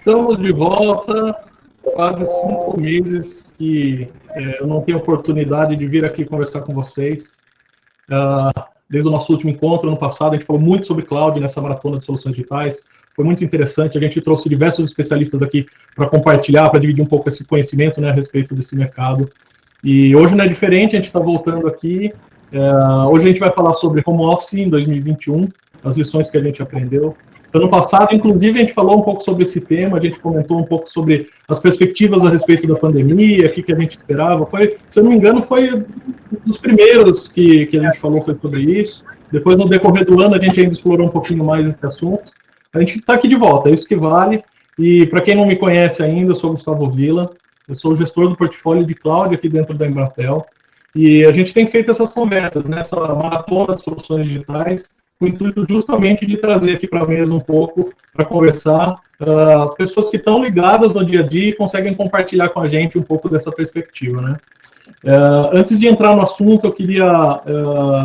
Estamos de volta, quase 5 meses que eu não tenho oportunidade de vir aqui conversar com vocês. Desde o nosso último encontro, ano passado, a gente falou muito sobre cloud nessa maratona de soluções digitais. Foi muito interessante, a gente trouxe diversos especialistas aqui para compartilhar, para dividir um pouco esse conhecimento, né, a respeito desse mercado. E hoje não é diferente, a gente está voltando aqui. Hoje a gente vai falar sobre home office em 2021, as lições que a gente aprendeu. Ano passado, inclusive, a gente falou um pouco sobre esse tema, a gente comentou um pouco sobre as perspectivas a respeito da pandemia, o que a gente esperava. Se eu não me engano, foi um dos primeiros que a gente falou foi sobre isso. Depois, no decorrer do ano, a gente ainda explorou um pouquinho mais esse assunto. A gente está aqui de volta, é isso que vale. E, para quem não me conhece ainda, eu sou Gustavo Villa, eu sou o gestor do portfólio de cloud aqui dentro da Embratel. E a gente tem feito essas conversas, nessa maratona de soluções digitais, com o intuito justamente de trazer aqui para a mesa um pouco, para conversar, pessoas que estão ligadas no dia a dia e conseguem compartilhar com a gente um pouco dessa perspectiva, né? Antes de entrar no assunto, eu queria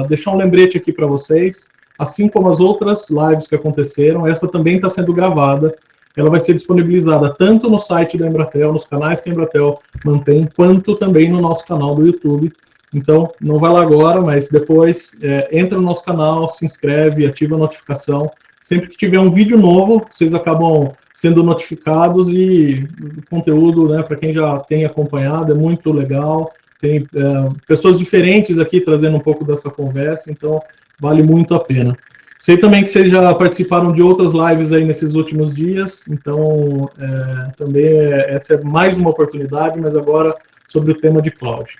deixar um lembrete aqui para vocês, assim como as outras lives que aconteceram, essa também está sendo gravada, ela vai ser disponibilizada tanto no site da Embratel, nos canais que a Embratel mantém, quanto também no nosso canal do YouTube. Então, não vai lá agora, mas depois entra no nosso canal, se inscreve, ativa a notificação. Sempre que tiver um vídeo novo, vocês acabam sendo notificados e o conteúdo, né, para quem já tem acompanhado, é muito legal. Tem pessoas diferentes aqui trazendo um pouco dessa conversa, então vale muito a pena. Sei também que vocês já participaram de outras lives aí nesses últimos dias, então também essa é mais uma oportunidade, mas agora sobre o tema de cloud.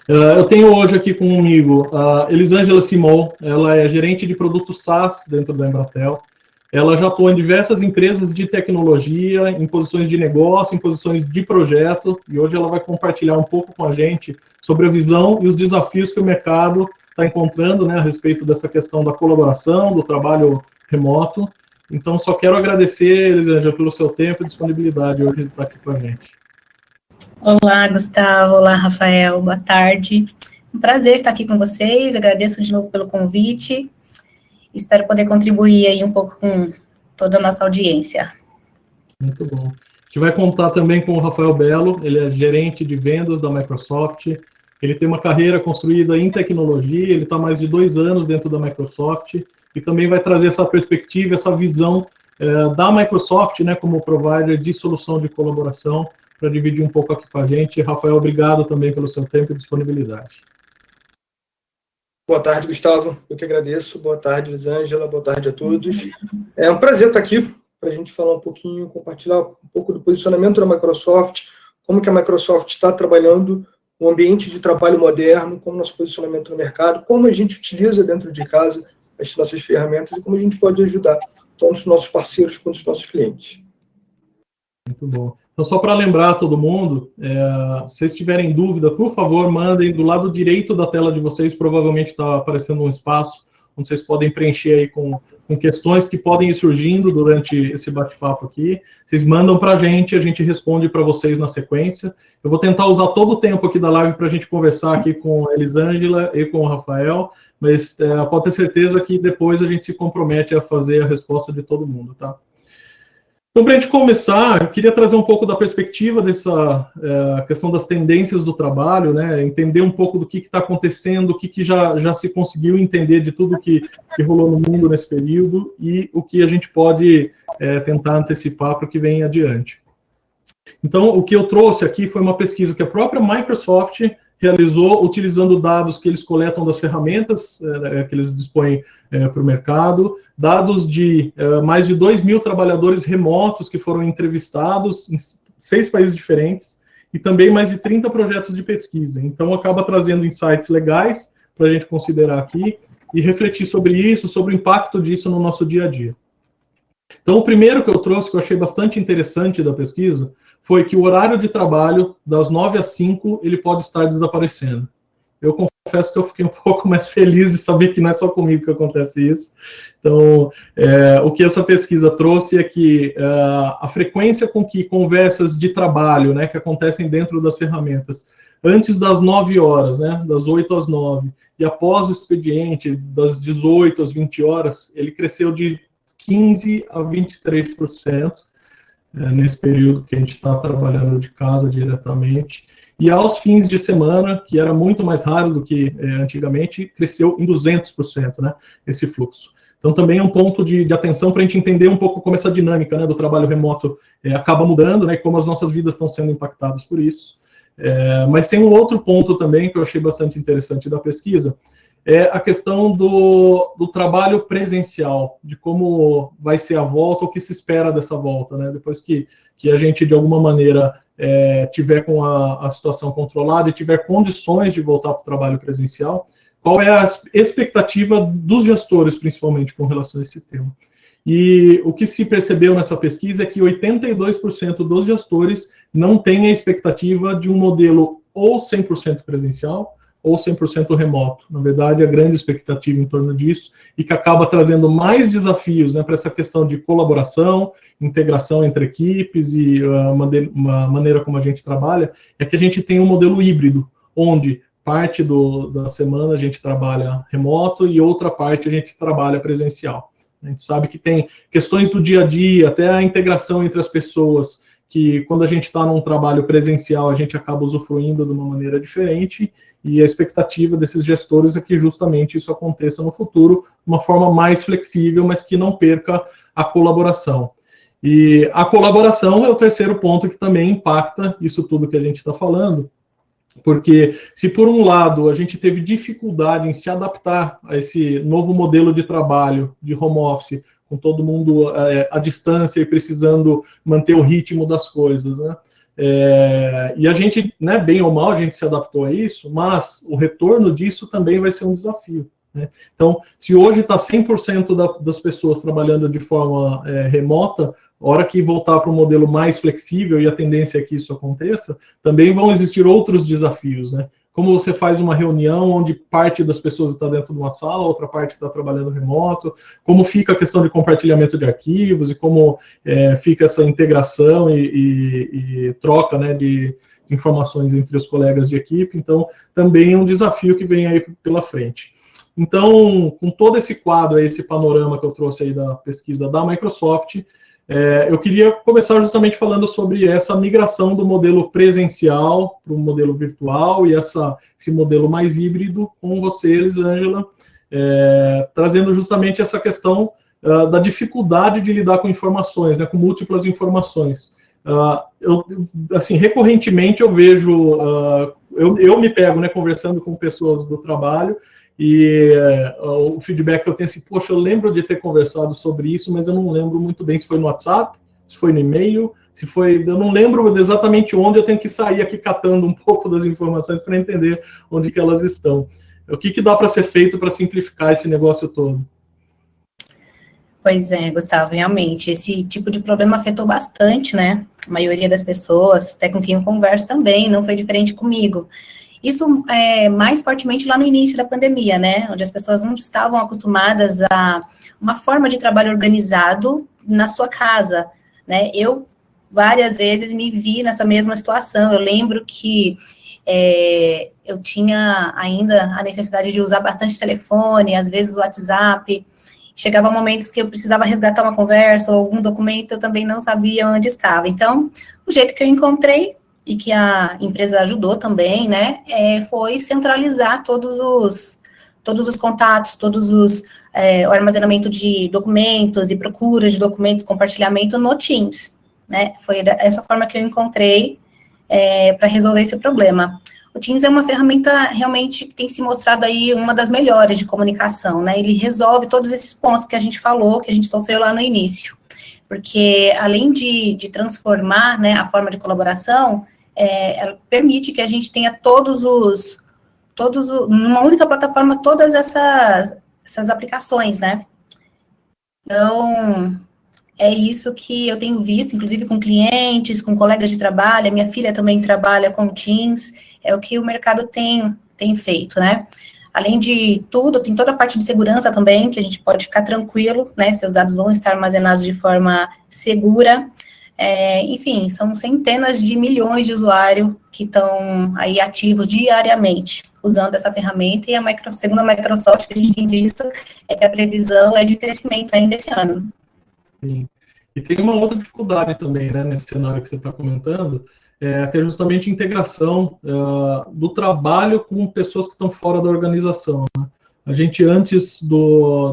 Eu tenho hoje aqui comigo a Elisângela Simon, ela é gerente de produtos SaaS dentro da Embratel. Ela já atua em diversas empresas de tecnologia, em posições de negócio, em posições de projeto, e hoje ela vai compartilhar um pouco com a gente sobre a visão e os desafios que o mercado está encontrando, né, a respeito dessa questão da colaboração, do trabalho remoto. Então, só quero agradecer, Elisângela, pelo seu tempo e disponibilidade hoje de estar aqui com a gente. Olá, Gustavo. Olá, Rafael. Boa tarde. Um prazer estar aqui com vocês. Agradeço de novo pelo convite. Espero poder contribuir aí um pouco com toda a nossa audiência. Muito bom. A gente vai contar também com o Rafael Belo, ele é gerente de vendas da Microsoft. Ele tem uma carreira construída em tecnologia, ele está há mais de 2 anos dentro da Microsoft e também vai trazer essa perspectiva, essa visão da Microsoft, né, como provider de solução de colaboração, para dividir um pouco aqui com a gente. Rafael, obrigado também pelo seu tempo e disponibilidade. Boa tarde, Gustavo. Eu que agradeço. Boa tarde, Elisângela. Boa tarde a todos. É um prazer estar aqui para a gente falar um pouquinho, compartilhar um pouco do posicionamento da Microsoft, como que a Microsoft está trabalhando no ambiente de trabalho moderno, como nosso posicionamento no mercado, como a gente utiliza dentro de casa as nossas ferramentas e como a gente pode ajudar tanto os nossos parceiros quanto os nossos clientes. Muito bom. Então, só para lembrar todo mundo, se vocês tiverem dúvida, por favor, mandem do lado direito da tela de vocês, provavelmente está aparecendo um espaço onde vocês podem preencher aí com questões que podem ir surgindo durante esse bate-papo aqui. Vocês mandam para a gente responde para vocês na sequência. Eu vou tentar usar todo o tempo aqui da live para a gente conversar aqui com a Elisângela e com o Rafael, mas pode ter certeza que depois a gente se compromete a fazer a resposta de todo mundo, tá? Então, para a gente começar, eu queria trazer um pouco da perspectiva dessa questão das tendências do trabalho, né? Entender um pouco do que está acontecendo, o que já se conseguiu entender de tudo que rolou no mundo nesse período e o que a gente pode tentar antecipar para o que vem adiante. Então, o que eu trouxe aqui foi uma pesquisa que a própria Microsoft realizou utilizando dados que eles coletam das ferramentas que eles dispõem para o mercado, dados de mais de 2.000 trabalhadores remotos que foram entrevistados em 6 países diferentes e também mais de 30 projetos de pesquisa. Então, acaba trazendo insights legais para a gente considerar aqui e refletir sobre isso, sobre o impacto disso no nosso dia a dia. Então, o primeiro que eu trouxe, que eu achei bastante interessante da pesquisa, foi que o horário de trabalho, das 9 às 5, ele pode estar desaparecendo. Eu confesso que eu fiquei um pouco mais feliz de saber que não é só comigo que acontece isso. Então, o que essa pesquisa trouxe é que a frequência com que conversas de trabalho, né, que acontecem dentro das ferramentas, antes das 9 horas, né, das 8 às 9, e após o expediente, das 18 às 20 horas, ele cresceu de 15% a 23%. nesse período que a gente está trabalhando de casa diretamente. E aos fins de semana, que era muito mais raro do que antigamente, cresceu em 200%, né, esse fluxo. Então, também é um ponto de atenção para a gente entender um pouco como essa dinâmica, né, do trabalho remoto acaba mudando, né, e como as nossas vidas estão sendo impactadas por isso. Mas tem um outro ponto também que eu achei bastante interessante da pesquisa, é a questão do trabalho presencial, de como vai ser a volta, o que se espera dessa volta, né, depois que a gente, de alguma maneira, tiver com a situação controlada e tiver condições de voltar para o trabalho presencial, qual é a expectativa dos gestores, principalmente, com relação a esse tema. E o que se percebeu nessa pesquisa é que 82% dos gestores não têm a expectativa de um modelo ou 100% presencial ou 100% remoto. Na verdade, a grande expectativa em torno disso, e que acaba trazendo mais desafios, né, para essa questão de colaboração, integração entre equipes e uma maneira como a gente trabalha, é que a gente tem um modelo híbrido, onde parte da semana a gente trabalha remoto e outra parte a gente trabalha presencial. A gente sabe que tem questões do dia a dia, até a integração entre as pessoas, que quando a gente está num trabalho presencial, a gente acaba usufruindo de uma maneira diferente, e a expectativa desses gestores é que justamente isso aconteça no futuro, de uma forma mais flexível, mas que não perca a colaboração. E a colaboração é o terceiro ponto que também impacta isso tudo que a gente está falando, porque se por um lado a gente teve dificuldade em se adaptar a esse novo modelo de trabalho, de home office, com todo mundo à distância e precisando manter o ritmo das coisas, né? E a gente, né, bem ou mal, a gente se adaptou a isso, mas o retorno disso também vai ser um desafio, né? Então, se hoje está 100% das pessoas trabalhando de forma remota, a hora que voltar para um modelo mais flexível, e a tendência é que isso aconteça, também vão existir outros desafios, né? Como você faz uma reunião onde parte das pessoas está dentro de uma sala, outra parte está trabalhando remoto, como fica a questão de compartilhamento de arquivos, e como fica essa integração e troca, né, de informações entre os colegas de equipe. Então, também é um desafio que vem aí pela frente. Então, com todo esse quadro, esse panorama que eu trouxe aí da pesquisa da Microsoft, eu queria começar justamente falando sobre essa migração do modelo presencial para o modelo virtual e esse modelo mais híbrido com você, Elisângela, trazendo justamente essa questão da dificuldade de lidar com informações, né, com múltiplas informações. Assim, recorrentemente eu vejo, eu me pego, né, conversando com pessoas do trabalho, e o feedback que eu tenho é assim, poxa, eu lembro de ter conversado sobre isso, mas eu não lembro muito bem se foi no WhatsApp, se foi no e-mail, eu não lembro exatamente onde, eu tenho que sair aqui catando um pouco das informações para entender onde que elas estão. O que dá para ser feito para simplificar esse negócio todo? Pois é, Gustavo, realmente, esse tipo de problema afetou bastante, né? A maioria das pessoas, até com quem eu converso também, não foi diferente comigo. Isso mais fortemente lá no início da pandemia, né, onde as pessoas não estavam acostumadas a uma forma de trabalho organizado na sua casa, né. Eu, várias vezes, me vi nessa mesma situação. Eu lembro que eu tinha ainda a necessidade de usar bastante telefone, às vezes o WhatsApp. Chegava momentos que eu precisava resgatar uma conversa ou algum documento, eu também não sabia onde estava. Então, o jeito que eu encontrei, e que a empresa ajudou também, né, foi centralizar todos os contatos, o armazenamento de documentos e procura de documentos, compartilhamento no Teams, né, foi essa forma que eu encontrei para resolver esse problema. O Teams é uma ferramenta realmente que tem se mostrado aí uma das melhores de comunicação, né, ele resolve todos esses pontos que a gente falou, que a gente sofreu lá no início, porque além de transformar, né, a forma de colaboração, ela permite que a gente tenha numa única plataforma, todas essas aplicações, né? Então, é isso que eu tenho visto, inclusive com clientes, com colegas de trabalho, a minha filha também trabalha com Teams, é o que o mercado tem feito, né? Além de tudo, tem toda a parte de segurança também, que a gente pode ficar tranquilo, né? Seus dados vão estar armazenados de forma segura. Enfim, são centenas de milhões de usuários que estão aí ativos diariamente usando essa ferramenta, e segundo a Microsoft, que a gente tem visto, que a previsão é de crescimento ainda esse ano. Sim. E tem uma outra dificuldade também, né, nesse cenário que você está comentando, que é justamente a integração do trabalho com pessoas que estão fora da organização, né? A gente, antes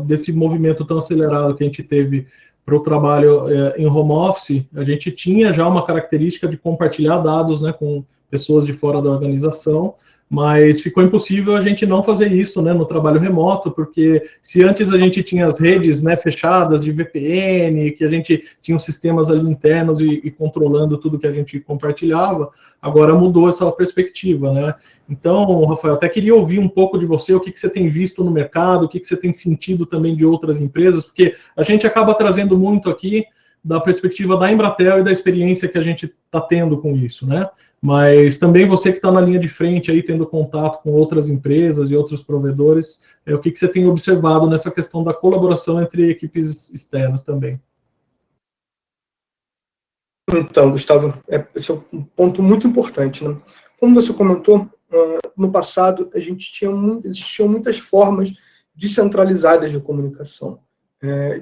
desse movimento tão acelerado que a gente teve para o trabalho em home office, a gente tinha já uma característica de compartilhar dados, né, com pessoas de fora da organização, mas ficou impossível a gente não fazer isso, né, no trabalho remoto, porque se antes a gente tinha as redes, né, fechadas de VPN, que a gente tinha os sistemas ali internos e controlando tudo que a gente compartilhava, agora mudou essa perspectiva, né? Então, Rafael, até queria ouvir um pouco de você, o que você tem visto no mercado, o que você tem sentido também de outras empresas, porque a gente acaba trazendo muito aqui da perspectiva da Embratel e da experiência que a gente está tendo com isso, né? Mas também você que está na linha de frente aí, tendo contato com outras empresas e outros provedores, o que você tem observado nessa questão da colaboração entre equipes externas também? Então, Gustavo, esse é um ponto muito importante, né? Como você comentou, no passado existiam muitas formas descentralizadas de comunicação.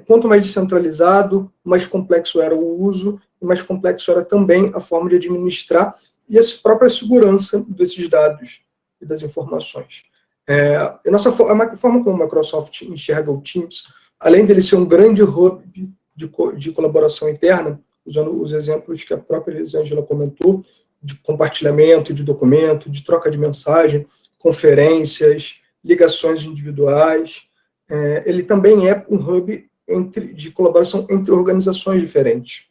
Quanto mais descentralizado, mais complexo era o uso, e mais complexo era também a forma de administrar e a própria segurança desses dados e das informações. A forma como a Microsoft enxerga o Teams, além dele ser um grande hub de colaboração interna, usando os exemplos que a própria Elisângela comentou, de compartilhamento de documento, de troca de mensagem, conferências, ligações individuais, ele também é um hub de colaboração entre organizações diferentes.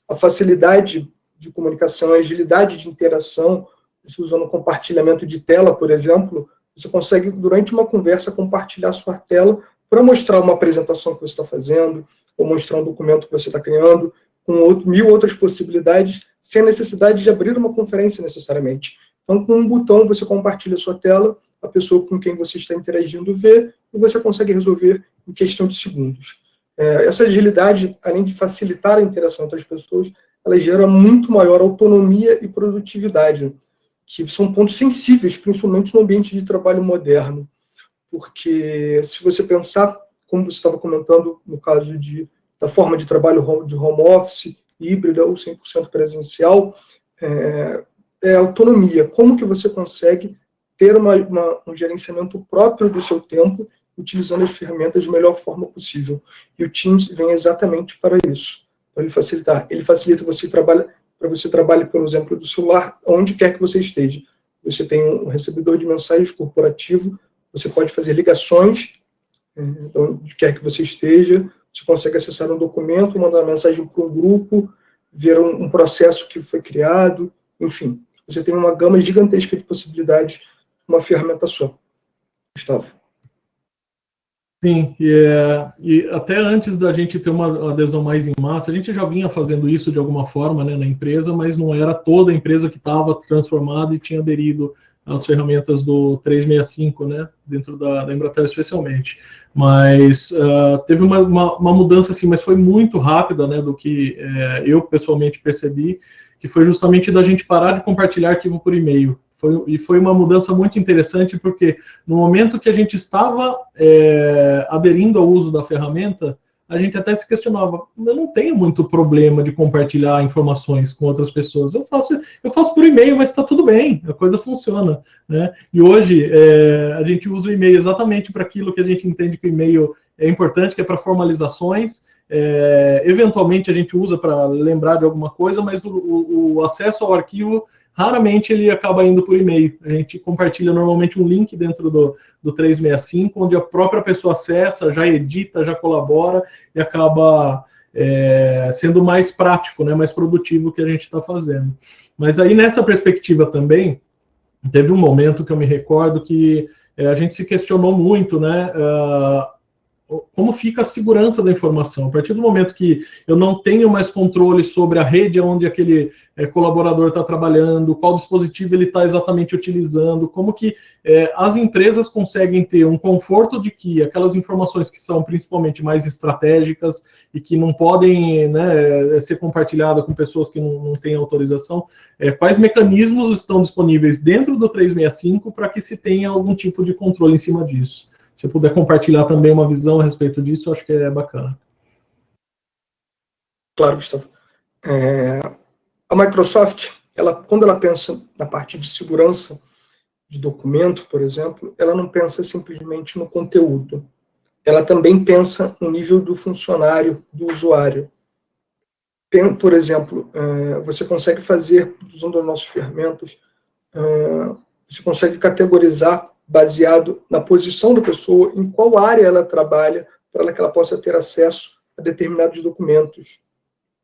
A facilidade de comunicação, a agilidade de interação, usando compartilhamento de tela, por exemplo, você consegue, durante uma conversa, compartilhar sua tela para mostrar uma apresentação que você está fazendo, ou mostrar um documento que você está criando, com 1000 outras possibilidades, sem a necessidade de abrir uma conferência necessariamente. Então, com um botão, você compartilha a sua tela, a pessoa com quem você está interagindo vê, e você consegue resolver em questão de segundos. Essa agilidade, além de facilitar a interação entre as pessoas, ela gera muito maior autonomia e produtividade, que são pontos sensíveis, principalmente no ambiente de trabalho moderno. Porque, se você pensar, como você estava comentando, no caso da forma de trabalho de home office, híbrida ou 100% presencial, é autonomia. Como que você consegue ter um gerenciamento próprio do seu tempo, utilizando as ferramentas da melhor forma possível. E o Teams vem exatamente para isso, para ele facilitar. Ele facilita para você trabalhar, por exemplo, do celular, onde quer que você esteja. Você tem um recebedor de mensagens corporativo, você pode fazer ligações, onde quer que você esteja, você consegue acessar um documento, mandar uma mensagem para um grupo, ver um processo que foi criado, enfim. Você tem uma gama gigantesca de possibilidades, uma ferramenta só. Gustavo. Sim, e até antes da gente ter uma adesão mais em massa, a gente já vinha fazendo isso de alguma forma, né, na empresa, mas não era toda a empresa que estava transformada e tinha aderido às ferramentas do 365, né, dentro da Embratel especialmente. Mas teve uma mudança, assim, mas foi muito rápida, né, do que eu pessoalmente percebi, que foi justamente da gente parar de compartilhar arquivo por e-mail. Foi uma mudança muito interessante, porque no momento que a gente estava aderindo ao uso da ferramenta, a gente até se questionava, eu não tenho muito problema de compartilhar informações com outras pessoas, eu faço por e-mail, mas está tudo bem, a coisa funciona, né? E hoje a gente usa o e-mail exatamente para aquilo que a gente entende que o e-mail é importante, que é para formalizações. Eventualmente a gente usa para lembrar de alguma coisa, mas o acesso ao arquivo, raramente ele acaba indo por e-mail. A gente compartilha normalmente um link dentro do 365, onde a própria pessoa acessa, já edita, já colabora e acaba sendo mais prático, né, mais produtivo que a gente está fazendo. Mas aí, nessa perspectiva também, teve um momento que eu me recordo que a gente se questionou muito, né, como fica a segurança da informação. A partir do momento que eu não tenho mais controle sobre a rede onde aquele colaborador está trabalhando, qual dispositivo ele está exatamente utilizando, como que as empresas conseguem ter um conforto de que aquelas informações que são principalmente mais estratégicas e que não podem, né, ser compartilhadas com pessoas que não têm autorização, quais mecanismos estão disponíveis dentro do 365 para que se tenha algum tipo de controle em cima disso. Se eu puder compartilhar também uma visão a respeito disso, eu acho que é bacana. Claro, Gustavo. A Microsoft, quando ela pensa na parte de segurança de documento, por exemplo, ela não pensa simplesmente no conteúdo. Ela também pensa no nível do funcionário, do usuário. Por exemplo, você consegue fazer, usando as nossas ferramentas, você consegue categorizar baseado na posição da pessoa, em qual área ela trabalha, para que ela possa ter acesso a determinados documentos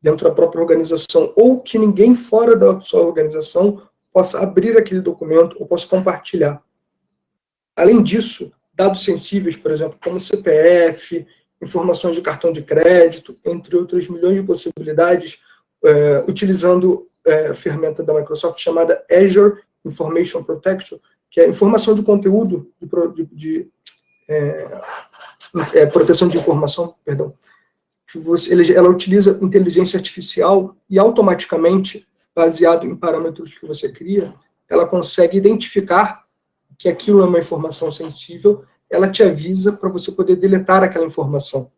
dentro da própria organização, ou que ninguém fora da sua organização possa abrir aquele documento ou possa compartilhar. Além disso, dados sensíveis, por exemplo, como CPF, informações de cartão de crédito, entre outras milhões de possibilidades, utilizando a ferramenta da Microsoft chamada Azure Information Protection, que é informação de conteúdo, proteção de informação, perdão. Ela utiliza inteligência artificial e automaticamente, baseado em parâmetros que você cria, ela consegue identificar que aquilo é uma informação sensível, ela te avisa para você poder deletar aquela informação.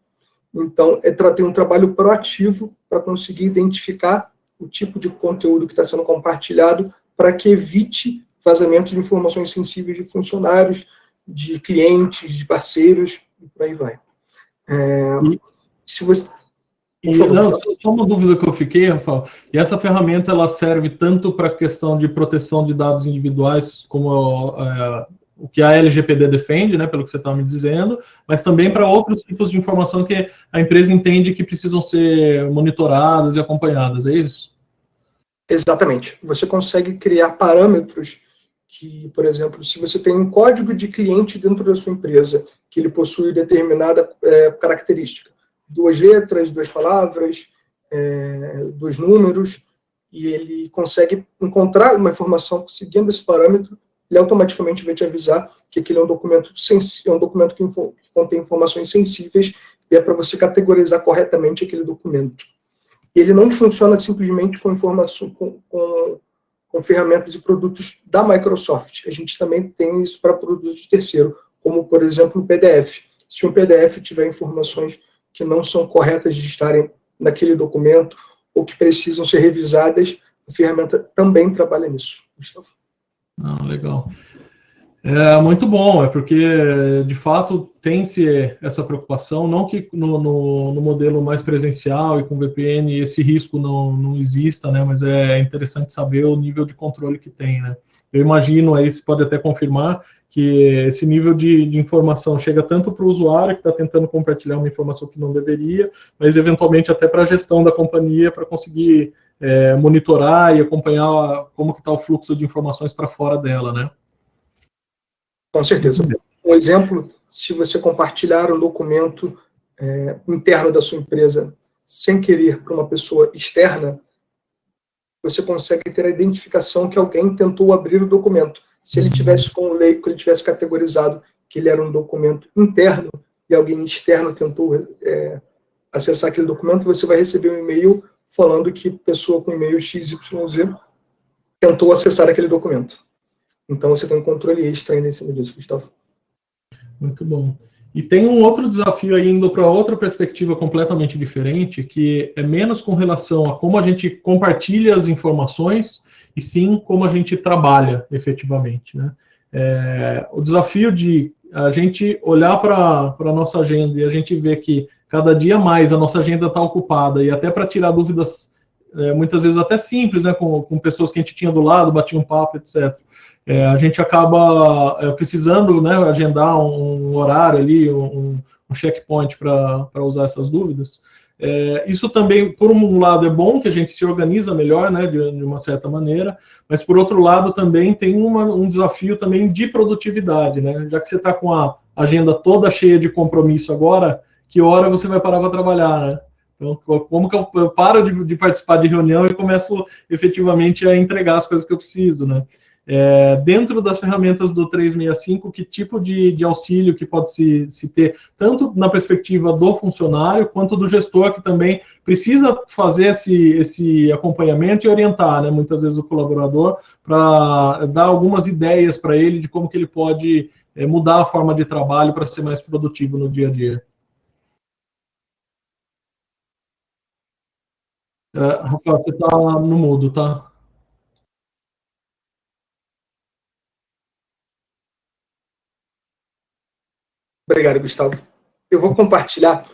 Então, tem um trabalho proativo para conseguir identificar o tipo de conteúdo que está sendo compartilhado para que evite vazamento de informações sensíveis de funcionários, de clientes, de parceiros, e por aí vai. Se você... Só uma dúvida que eu fiquei, Rafael. E essa ferramenta, ela serve tanto para a questão de proteção de dados individuais, como o que a LGPD defende, né, pelo que você está me dizendo, mas também para outros tipos de informação que a empresa entende que precisam ser monitoradas e acompanhadas, é isso? Exatamente. Você consegue criar parâmetros que, por exemplo, se você tem um código de cliente dentro da sua empresa, que ele possui determinada característica, 2 letras, 2 palavras, 2 números, e ele consegue encontrar uma informação seguindo esse parâmetro, ele automaticamente vai te avisar que aquele é um documento que contém informações sensíveis e é para você categorizar corretamente aquele documento. E ele não funciona simplesmente com informação, com ferramentas e produtos da Microsoft. A gente também tem isso para produtos de terceiro, como, por exemplo, o PDF. Se um PDF tiver informações que não são corretas de estarem naquele documento ou que precisam ser revisadas, a ferramenta também trabalha nisso, Gustavo. Legal. Muito bom, porque, de fato, tem-se essa preocupação, não que no modelo mais presencial e com VPN esse risco não exista, né, mas é interessante saber o nível de controle que tem, né. Eu imagino, aí você pode até confirmar, que esse nível de informação chega tanto para o usuário que está tentando compartilhar uma informação que não deveria, mas eventualmente até para a gestão da companhia, para conseguir monitorar e acompanhar como que está o fluxo de informações para fora dela, né? Com certeza. Um exemplo, se você compartilhar um documento interno da sua empresa sem querer para uma pessoa externa, você consegue ter a identificação que alguém tentou abrir o documento. Se ele tivesse com o leigo, ele tivesse categorizado que ele era um documento interno e alguém externo tentou acessar aquele documento, você vai receber um e-mail falando que pessoa com e-mail XYZ tentou acessar aquele documento. Então, você tem um controle extra ainda em cima disso, Gustavo. Muito bom. E tem um outro desafio aí, indo para outra perspectiva completamente diferente, que é menos com relação a como a gente compartilha as informações, e sim como a gente trabalha efetivamente, né? O desafio de a gente olhar para a nossa agenda e a gente ver que cada dia mais a nossa agenda está ocupada, e até para tirar dúvidas, muitas vezes até simples, né, com pessoas que a gente tinha do lado, batia um papo, etc., a gente acaba precisando, né, agendar um horário ali, um checkpoint para usar essas dúvidas. Isso também, por um lado, é bom que a gente se organiza melhor, né, de uma certa maneira, mas por outro lado também tem um desafio também de produtividade, né, já que você está com a agenda toda cheia de compromisso agora, que hora você vai parar para trabalhar, né? Então, como que eu paro de participar de reunião e começo efetivamente a entregar as coisas que eu preciso, né? Dentro das ferramentas do 365, que tipo de auxílio que pode se ter, tanto na perspectiva do funcionário, quanto do gestor, que também precisa fazer esse acompanhamento e orientar, né, muitas vezes o colaborador, para dar algumas ideias para ele de como que ele pode mudar a forma de trabalho para ser mais produtivo no dia a dia. Rafael, você está no mudo, tá? Obrigado, Gustavo. Eu vou compartilhar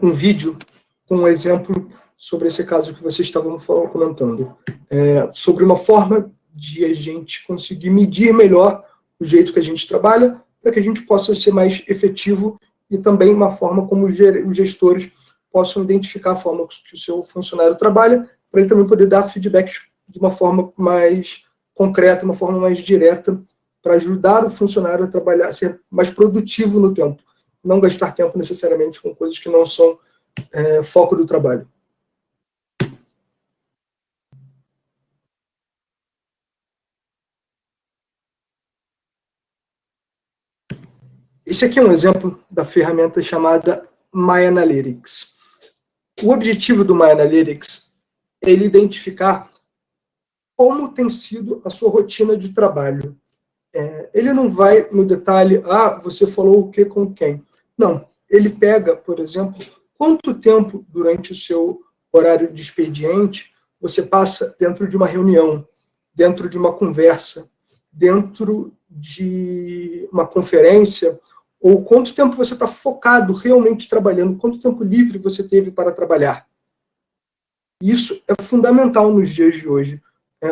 um vídeo com um exemplo sobre esse caso que vocês estavam comentando, sobre uma forma de a gente conseguir medir melhor o jeito que a gente trabalha, para que a gente possa ser mais efetivo e também uma forma como os gestores possam identificar a forma que o seu funcionário trabalha, para ele também poder dar feedback de uma forma mais concreta, uma forma mais direta, para ajudar o funcionário a trabalhar, a ser mais produtivo no tempo, não gastar tempo necessariamente com coisas que não são foco do trabalho. Esse aqui é um exemplo da ferramenta chamada My Analytics. O objetivo do My Analytics é ele identificar como tem sido a sua rotina de trabalho. Ele não vai no detalhe, você falou o que com quem. Não, ele pega, por exemplo, quanto tempo durante o seu horário de expediente você passa dentro de uma reunião, dentro de uma conversa, dentro de uma conferência, ou quanto tempo você está focado realmente trabalhando, quanto tempo livre você teve para trabalhar. Isso é fundamental nos dias de hoje.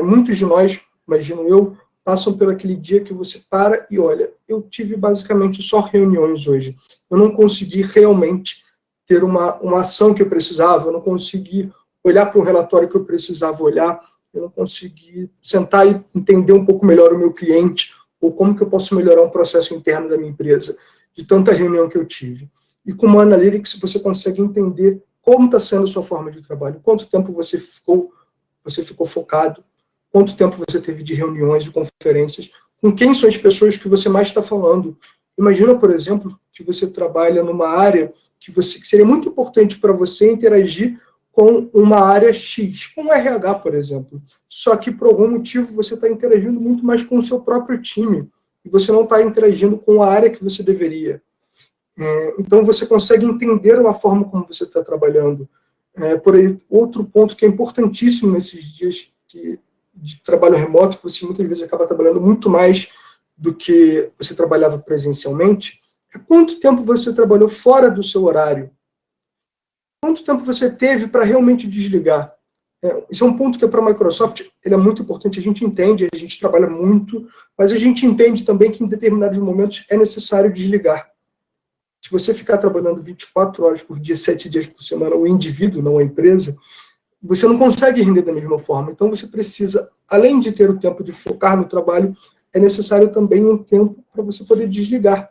Muitos de nós, imagino eu, passam por aquele dia que você para e olha, eu tive basicamente só reuniões hoje. Eu não consegui realmente ter uma ação que eu precisava, eu não consegui olhar para o relatório que eu precisava olhar, eu não consegui sentar e entender um pouco melhor o meu cliente, ou como que eu posso melhorar um processo interno da minha empresa, de tanta reunião que eu tive. E com o Analytics você consegue entender como está sendo a sua forma de trabalho, quanto tempo você ficou focado, quanto tempo você teve de reuniões, de conferências, com quem são as pessoas que você mais está falando. Imagina, por exemplo, que você trabalha numa área que seria muito importante para você interagir com uma área X, com o RH, por exemplo. Só que, por algum motivo, você está interagindo muito mais com o seu próprio time, e você não está interagindo com a área que você deveria. Então, você consegue entender a forma como você está trabalhando. Por aí, outro ponto que é importantíssimo nesses dias de trabalho remoto, que você muitas vezes acaba trabalhando muito mais do que você trabalhava presencialmente, é quanto tempo você trabalhou fora do seu horário. Quanto tempo você teve para realmente desligar. Isso é um ponto que para a Microsoft ele é muito importante, a gente entende, a gente trabalha muito, mas a gente entende também que em determinados momentos é necessário desligar. Se você ficar trabalhando 24 horas por dia, 7 dias por semana, o indivíduo, não a empresa, você não consegue render da mesma forma. Então, você precisa, além de ter o tempo de focar no trabalho, é necessário também um tempo para você poder desligar.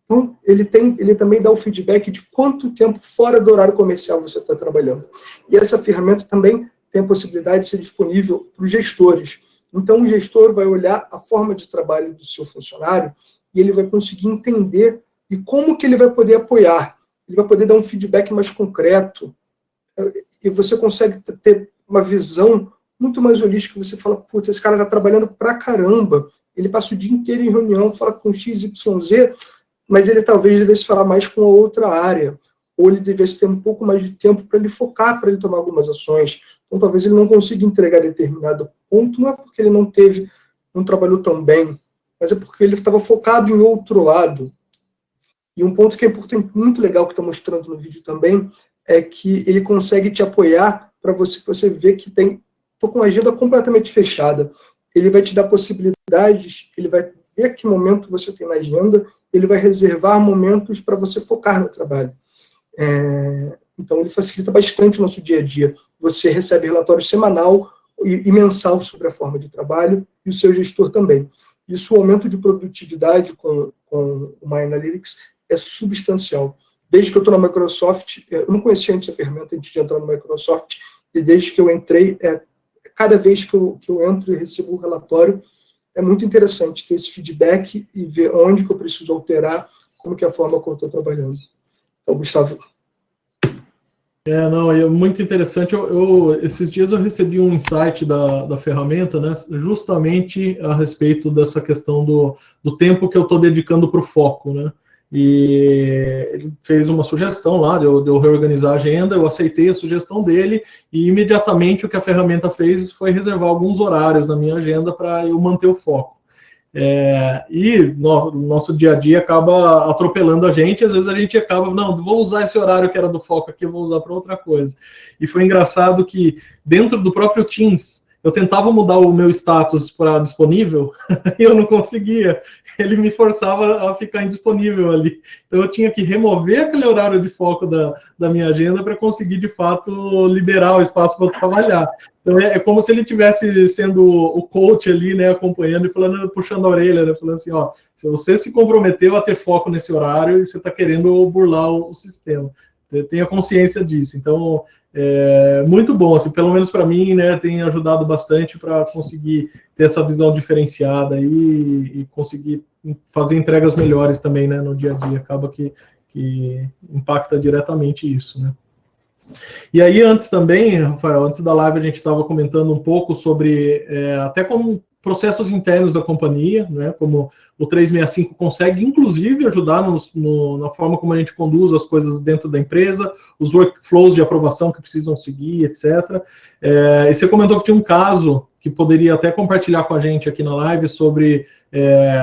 Então, ele também dá o feedback de quanto tempo fora do horário comercial você está trabalhando. E essa ferramenta também tem a possibilidade de ser disponível para os gestores. Então, o gestor vai olhar a forma de trabalho do seu funcionário e ele vai conseguir entender e como que ele vai poder apoiar. Ele vai poder dar um feedback mais concreto, e você consegue ter uma visão muito mais holística. Você fala, putz, esse cara está trabalhando pra caramba, ele passa o dia inteiro em reunião, fala com XYZ, mas ele talvez devesse falar mais com a outra área, ou ele devesse ter um pouco mais de tempo para ele focar, para ele tomar algumas ações. Então, talvez ele não consiga entregar determinado ponto, não é porque ele não trabalhou tão bem, mas é porque ele estava focado em outro lado. E um ponto que é importante, muito legal, que está mostrando no vídeo também, é que ele consegue te apoiar para você ver que estou com a agenda completamente fechada. Ele vai te dar possibilidades, ele vai ver que momento você tem na agenda, ele vai reservar momentos para você focar no trabalho. Então, ele facilita bastante o nosso dia a dia. Você recebe relatório semanal e mensal sobre a forma de trabalho, e o seu gestor também. Isso, o aumento de produtividade com o My Analytics é substancial. Desde que eu estou na Microsoft, eu não conhecia antes a ferramenta, antes de entrar na Microsoft, e desde que eu entrei, cada vez que eu entro e recebo um relatório, é muito interessante ter esse feedback e ver onde que eu preciso alterar, como que é a forma como eu estou trabalhando. Então, Gustavo. Não, é muito interessante. Esses dias eu recebi um insight da ferramenta, né, justamente a respeito dessa questão do tempo que eu estou dedicando para o foco, né? E ele fez uma sugestão lá de eu reorganizar a agenda, eu aceitei a sugestão dele, e imediatamente o que a ferramenta fez foi reservar alguns horários na minha agenda para eu manter o foco. E o nosso dia a dia acaba atropelando a gente, às vezes a gente acaba, não, vou usar esse horário que era do foco aqui, eu vou usar para outra coisa. E foi engraçado que dentro do próprio Teams, eu tentava mudar o meu status para disponível e eu não conseguia. Ele me forçava a ficar indisponível ali. Então eu tinha que remover aquele horário de foco da minha agenda para conseguir, de fato, liberar o espaço para eu trabalhar. Então é como se ele estivesse sendo o coach ali, né, acompanhando e falando, puxando a orelha, né, falando assim, ó, se você se comprometeu a ter foco nesse horário e você está querendo burlar o sistema. Tenha consciência disso. Então, muito bom, assim, pelo menos para mim, né, tem ajudado bastante para conseguir ter essa visão diferenciada e conseguir fazer entregas melhores também, né, no dia a dia. Acaba que impacta diretamente isso, né. E aí, antes também, Rafael, antes da live a gente estava comentando um pouco sobre até como processos internos da companhia, né, como o 365 consegue, inclusive, ajudar na forma como a gente conduz as coisas dentro da empresa, os workflows de aprovação que precisam seguir, etc. E você comentou que tinha um caso que poderia até compartilhar com a gente aqui na live sobre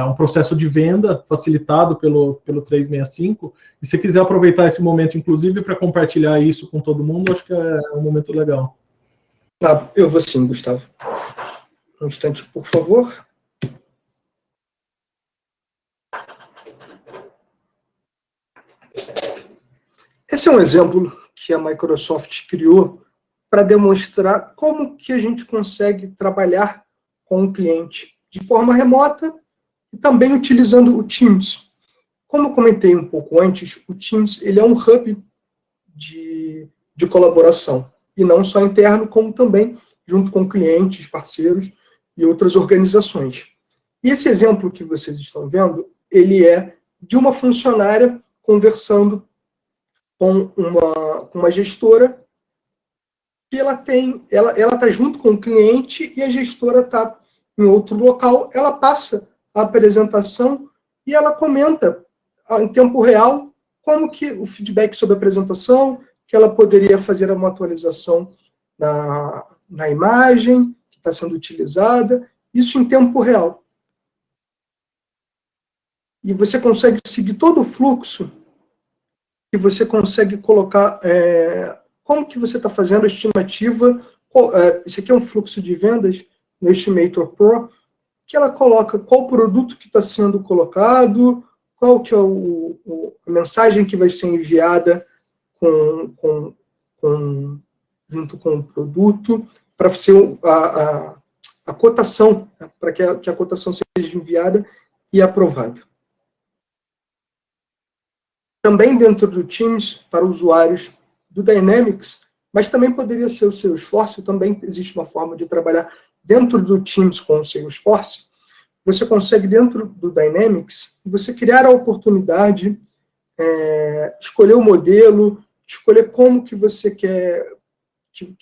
um processo de venda facilitado pelo 365. E se quiser aproveitar esse momento, inclusive, para compartilhar isso com todo mundo, acho que é um momento legal. Tá, eu vou sim, Gustavo. Um instante, por favor. Esse é um exemplo que a Microsoft criou para demonstrar como que a gente consegue trabalhar com o cliente de forma remota e também utilizando o Teams. Como eu comentei um pouco antes, o Teams ele é um hub de colaboração, e não só interno, como também junto com clientes, parceiros e outras organizações. E esse exemplo que vocês estão vendo, ele é de uma funcionária conversando com uma gestora, que ela está junto com o cliente e a gestora está em outro local, ela passa a apresentação e ela comenta em tempo real como que o feedback sobre a apresentação, que ela poderia fazer uma atualização na imagem que está sendo utilizada, isso em tempo real. E você consegue seguir todo o fluxo e você consegue colocar como que você está fazendo a estimativa. Esse aqui é um fluxo de vendas no Estimator Pro, que ela coloca qual produto que está sendo colocado, qual que é a mensagem que vai ser enviada junto com o produto, para ser a cotação, né, para que a cotação seja enviada e aprovada. Também dentro do Teams, para usuários do Dynamics, mas também poderia ser o Salesforce, também existe uma forma de trabalhar dentro do Teams com o Salesforce. Você consegue, dentro do Dynamics, você criar a oportunidade, escolher o modelo, escolher como que você quer,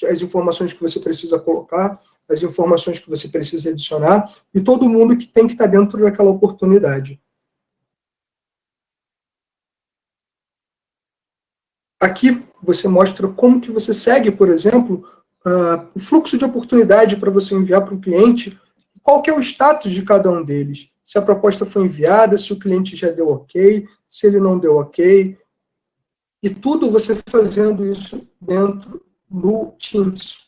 as informações que você precisa colocar, as informações que você precisa adicionar, e todo mundo que tem que estar dentro daquela oportunidade. Aqui você mostra como que você segue, por exemplo, o fluxo de oportunidade para você enviar para o cliente, qual que é o status de cada um deles. Se a proposta foi enviada, se o cliente já deu ok, se ele não deu ok. E tudo você fazendo isso dentro do Teams.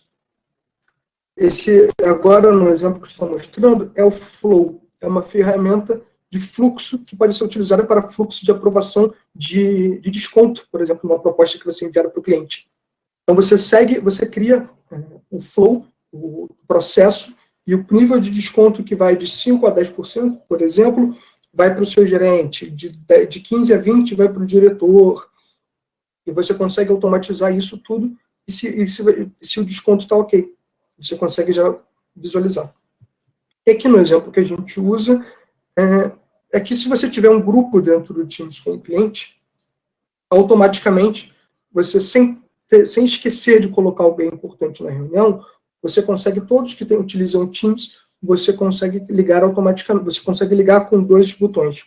Esse, agora, no exemplo que eu estou mostrando, é o Flow. É uma ferramenta de fluxo que pode ser utilizada para fluxo de aprovação de desconto, por exemplo, numa proposta que você enviar para o cliente. Então, você cria o flow, o processo, e o nível de desconto que vai de 5% a 10%, por exemplo, vai para o seu gerente, de 15% a 20% vai para o diretor, e você consegue automatizar isso tudo, e se o desconto está ok, você consegue já visualizar. E aqui no exemplo que a gente usa, é que se você tiver um grupo dentro do Teams com o cliente, automaticamente, você, sem esquecer de colocar alguém importante na reunião, você consegue, todos que utilizam o Teams, você consegue ligar automaticamente, você consegue ligar com 2 botões.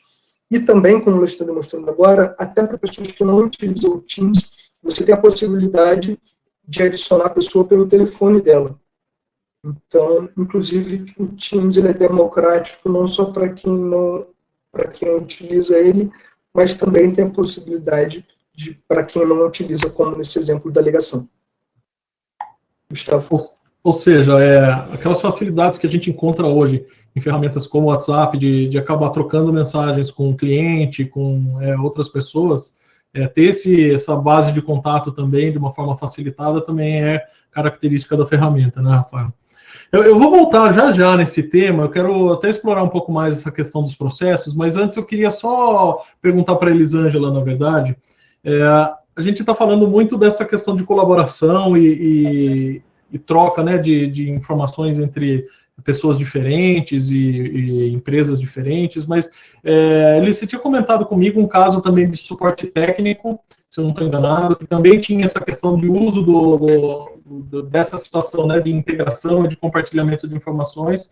e também, como eu estou demonstrando agora, até para pessoas que não utilizam o Teams, você tem a possibilidade de adicionar a pessoa pelo telefone dela. Então, inclusive, o Teams ele é democrático não só para quem não utiliza ele, mas também tem a possibilidade para quem não utiliza, como nesse exemplo da ligação. Gustavo. Ou seja, aquelas facilidades que a gente encontra hoje em ferramentas como o WhatsApp, de acabar trocando mensagens com o cliente, com outras pessoas, ter essa base de contato também de uma forma facilitada também é característica da ferramenta, né, Rafael? Eu vou voltar já nesse tema, eu quero até explorar um pouco mais essa questão dos processos, mas antes eu queria só perguntar para a Elisângela, na verdade, a gente está falando muito dessa questão de colaboração e troca, né, de informações entre pessoas diferentes e empresas diferentes, mas você tinha comentado comigo um caso também de suporte técnico, se eu não estou enganado, que também tinha essa questão de uso dessa situação, né, de integração e de compartilhamento de informações,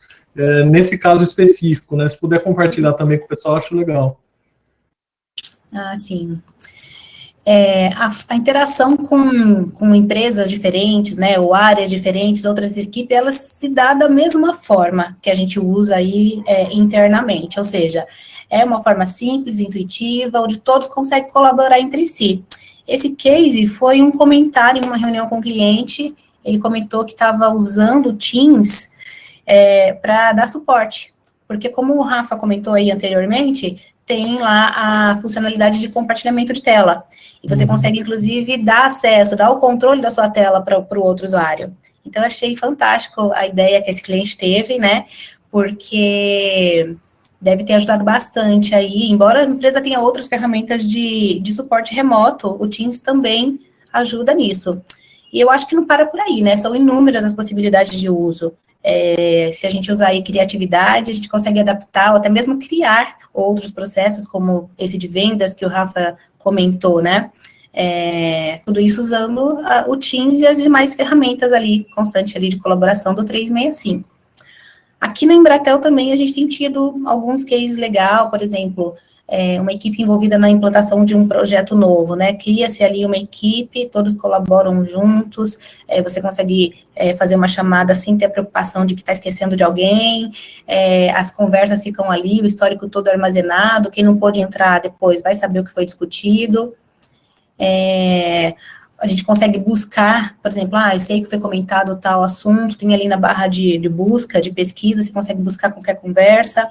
nesse caso específico, né, se puder compartilhar também com o pessoal, acho legal. Ah, sim. A interação com empresas diferentes, né, ou áreas diferentes, outras equipes, elas se dá da mesma forma que a gente usa aí internamente, ou seja, é uma forma simples, intuitiva, onde todos conseguem colaborar entre si. Esse case foi um comentário em uma reunião com o cliente, ele comentou que estava usando o Teams para dar suporte, porque como o Rafa comentou aí anteriormente, tem lá a funcionalidade de compartilhamento de tela. E você consegue, inclusive, dar acesso, dar o controle da sua tela para o outro usuário. Então, eu achei fantástico a ideia que esse cliente teve, né? Porque deve ter ajudado bastante aí. Embora a empresa tenha outras ferramentas de suporte remoto, o Teams também ajuda nisso. E eu acho que não para por aí, né? São inúmeras as possibilidades de uso. Se a gente usar aí criatividade, a gente consegue adaptar ou até mesmo criar outros processos, como esse de vendas que o Rafa comentou, né? Tudo isso usando o Teams e as demais ferramentas ali, constante ali de colaboração do 365. Aqui na Embratel também a gente tem tido alguns cases legais, por exemplo, uma equipe envolvida na implantação de um projeto novo, né? Cria-se ali uma equipe, todos colaboram juntos, você consegue fazer uma chamada sem ter a preocupação de que está esquecendo de alguém, as conversas ficam ali, o histórico todo armazenado, quem não pôde entrar depois vai saber o que foi discutido. A gente consegue buscar, por exemplo, eu sei que foi comentado tal assunto, tem ali na barra de busca, de pesquisa, você consegue buscar qualquer conversa.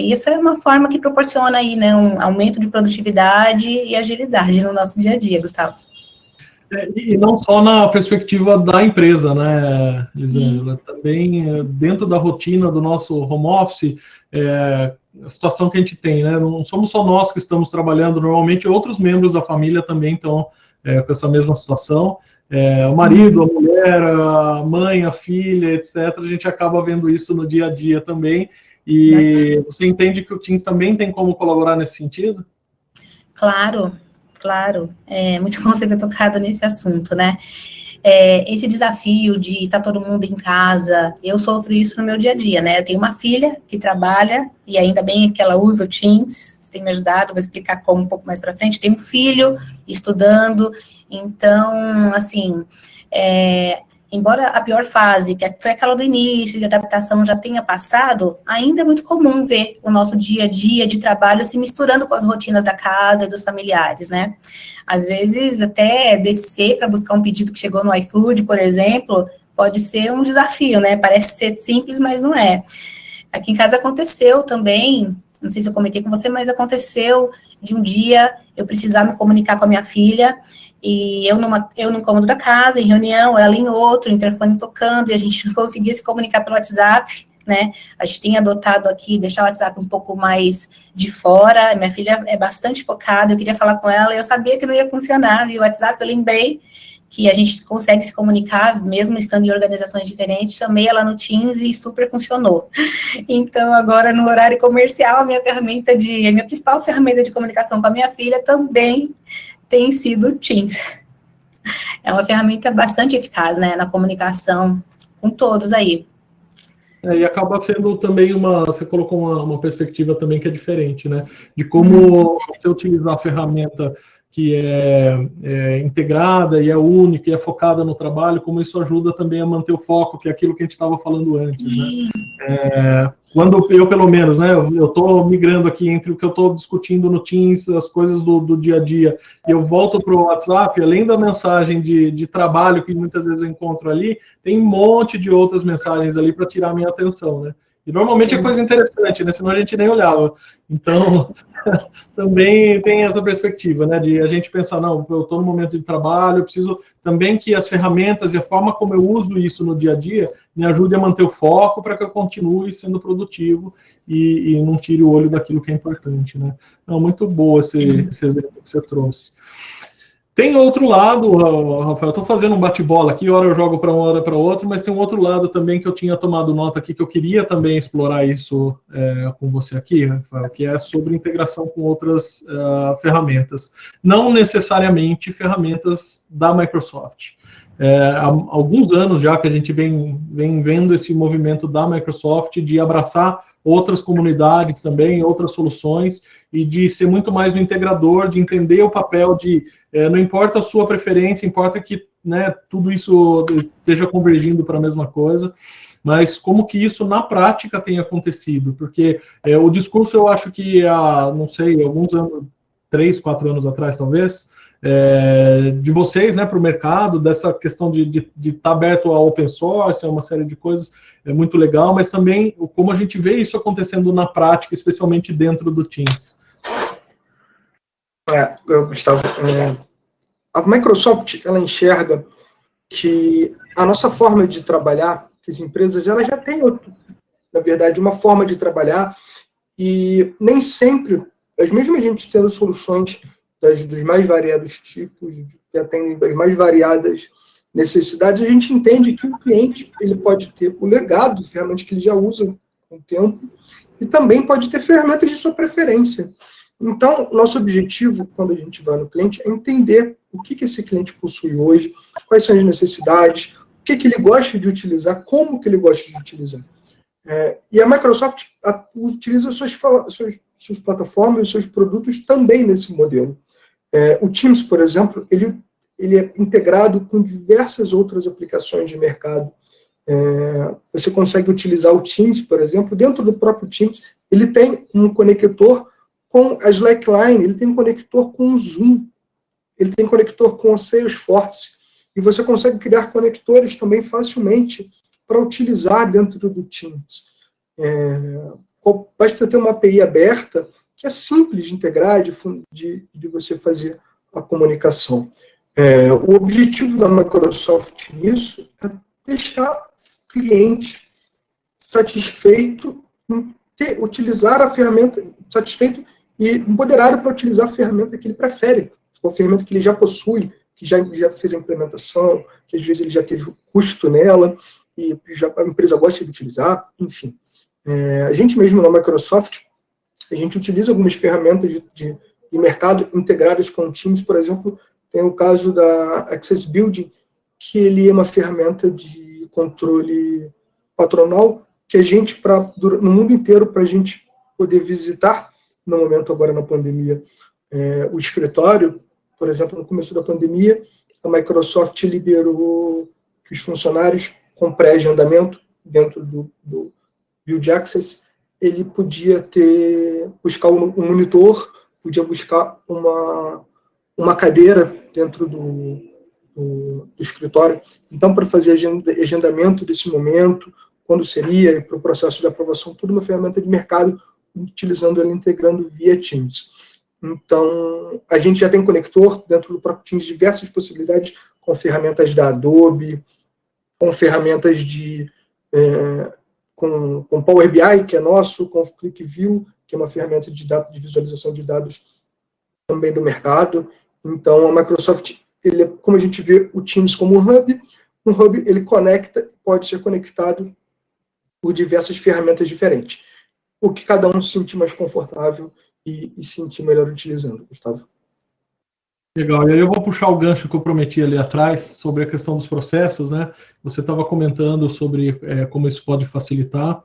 Isso é uma forma que proporciona aí, né, um aumento de produtividade e agilidade no nosso dia a dia, Gustavo. E não só na perspectiva da empresa, né, Elisângela, também dentro da rotina do nosso home office, a situação que a gente tem, né, não somos só nós que estamos trabalhando, normalmente outros membros da família também estão com essa mesma situação, o marido, a mulher, a mãe, a filha, etc., a gente acaba vendo isso no dia a dia também. E você entende que o Teams também tem como colaborar nesse sentido? Claro. É muito bom você ter tocado nesse assunto, né? Esse desafio de estar todo mundo em casa, eu sofro isso no meu dia a dia, né? Eu tenho uma filha que trabalha, e ainda bem que ela usa o Teams, você tem me ajudado, vou explicar como um pouco mais para frente. Tenho um filho estudando, então, assim, embora a pior fase, que foi aquela do início, de adaptação, já tenha passado, ainda é muito comum ver o nosso dia a dia de trabalho se misturando com as rotinas da casa e dos familiares, né? Às vezes, até descer para buscar um pedido que chegou no iFood, por exemplo, pode ser um desafio, né? Parece ser simples, mas não é. Aqui em casa aconteceu também, não sei se eu comentei com você, mas aconteceu de um dia eu precisar me comunicar com a minha filha, e eu num cômodo da casa, em reunião, ela em outro, o interfone tocando, e a gente não conseguia se comunicar pelo WhatsApp, né? A gente tem adotado aqui, deixar o WhatsApp um pouco mais de fora. Minha filha é bastante focada, eu queria falar com ela, e eu sabia que não ia funcionar, e o WhatsApp eu lembrei que a gente consegue se comunicar, mesmo estando em organizações diferentes, chamei ela no Teams e super funcionou. Então, agora, no horário comercial, a minha principal ferramenta de comunicação com a minha filha também tem sido o Teams. É uma ferramenta bastante eficaz, né, na comunicação com todos aí. E acaba sendo também você colocou uma perspectiva também que é diferente, né? De como você utilizar a ferramenta que é integrada e é única e é focada no trabalho, como isso ajuda também a manter o foco, que é aquilo que a gente estava falando antes, né? Quando eu, pelo menos, né, eu estou migrando aqui entre o que eu estou discutindo no Teams, as coisas do dia a dia, e eu volto para o WhatsApp, além da mensagem de trabalho que muitas vezes eu encontro ali, tem um monte de outras mensagens ali para tirar a minha atenção, né? E normalmente é coisa interessante, né? Senão a gente nem olhava. Então, também tem essa perspectiva, né? De a gente pensar, não, eu estou no momento de trabalho, eu preciso também que as ferramentas e a forma como eu uso isso no dia a dia me ajude a manter o foco para que eu continue sendo produtivo e não tire o olho daquilo que é importante, né? Não, muito boa esse exemplo que você trouxe. Tem outro lado, Rafael, eu estou fazendo um bate-bola aqui, hora eu jogo para uma, hora para outra, mas tem um outro lado também que eu tinha tomado nota aqui, que eu queria também explorar isso com você aqui, Rafael, que é sobre integração com outras ferramentas. Não necessariamente ferramentas da Microsoft. Há alguns anos já que a gente vem vendo esse movimento da Microsoft de abraçar outras comunidades também, outras soluções, e de ser muito mais um integrador, de entender o papel de, não importa a sua preferência, importa que, né, tudo isso esteja convergindo para a mesma coisa, mas como que isso na prática tem acontecido, porque o discurso eu acho que há, não sei, alguns anos, 3, 4 anos atrás talvez, de vocês, né, para o mercado, dessa questão de estar aberto ao open source, uma série de coisas, é muito legal, mas também como a gente vê isso acontecendo na prática, especialmente dentro do Teams. Gustavo, a Microsoft, ela enxerga que a nossa forma de trabalhar, que as empresas, elas já têm, na verdade, uma forma de trabalhar, e nem sempre, mesmo a gente tendo soluções dos mais variados tipos, que atendem as mais variadas necessidades, a gente entende que o cliente ele pode ter o legado de ferramentas que ele já usa com o tempo, e também pode ter ferramentas de sua preferência. Então, nosso objetivo, quando a gente vai no cliente, é entender o que esse cliente possui hoje, quais são as necessidades, o que ele gosta de utilizar, como que ele gosta de utilizar. E a Microsoft utiliza suas plataformas e seus produtos também nesse modelo. O Teams, por exemplo, ele é integrado com diversas outras aplicações de mercado. Você consegue utilizar o Teams, por exemplo, dentro do próprio Teams, ele tem um conector com a Slackline, ele tem um conector com o Zoom, ele tem conector com o Salesforce, e você consegue criar conectores também facilmente para utilizar dentro do Teams. Basta ter uma API aberta, que é simples de integrar, de você fazer a comunicação. O objetivo da Microsoft nisso é deixar o cliente satisfeito em utilizar a ferramenta, satisfeito e empoderado para utilizar a ferramenta que ele prefere, ou a ferramenta que ele já possui, que já fez a implementação, que às vezes ele já teve custo nela, e a empresa gosta de utilizar, enfim. A gente mesmo na Microsoft, a gente utiliza algumas ferramentas de mercado integradas com Teams, por exemplo, tem o caso da Access Building, que ele é uma ferramenta de controle patronal, que a gente, no mundo inteiro, para a gente poder visitar, no momento agora na pandemia, o escritório, por exemplo, no começo da pandemia, a Microsoft liberou que os funcionários com pré-agendamento dentro do Build Access, ele podia buscar um monitor, podia buscar uma cadeira dentro do escritório. Então, para fazer agendamento desse momento, quando seria, para o processo de aprovação, tudo uma ferramenta de mercado, utilizando ela, integrando via Teams. Então, a gente já tem conector dentro do próprio Teams, diversas possibilidades, com ferramentas da Adobe, com ferramentas com Power BI, que é nosso, com ClickView, que é uma ferramenta de visualização de dados também do mercado. Então, a Microsoft, como a gente vê o Teams como um hub ele pode ser conectado por diversas ferramentas diferentes, o que cada um se sentir mais confortável e se sentir melhor utilizando, Gustavo. Legal, e aí eu vou puxar o gancho que eu prometi ali atrás sobre a questão dos processos, né? Você estava comentando sobre como isso pode facilitar.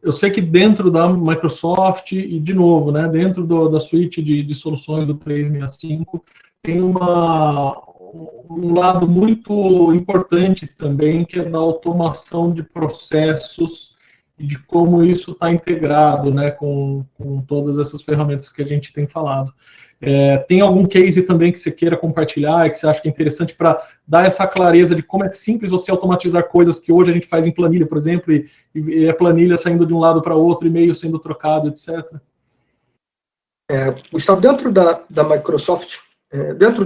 Eu sei que dentro da Microsoft, e de novo, né, dentro da suíte de soluções do 365, tem um lado muito importante também, que é da automação de processos e de como isso está integrado, né, com todas essas ferramentas que a gente tem falado. Tem algum case também que você queira compartilhar, que você acha que é interessante para dar essa clareza de como é simples você automatizar coisas que hoje a gente faz em planilha, por exemplo, e a planilha saindo de um lado para outro, e-mail sendo trocado, etc. Gustavo, dentro da Microsoft, dentro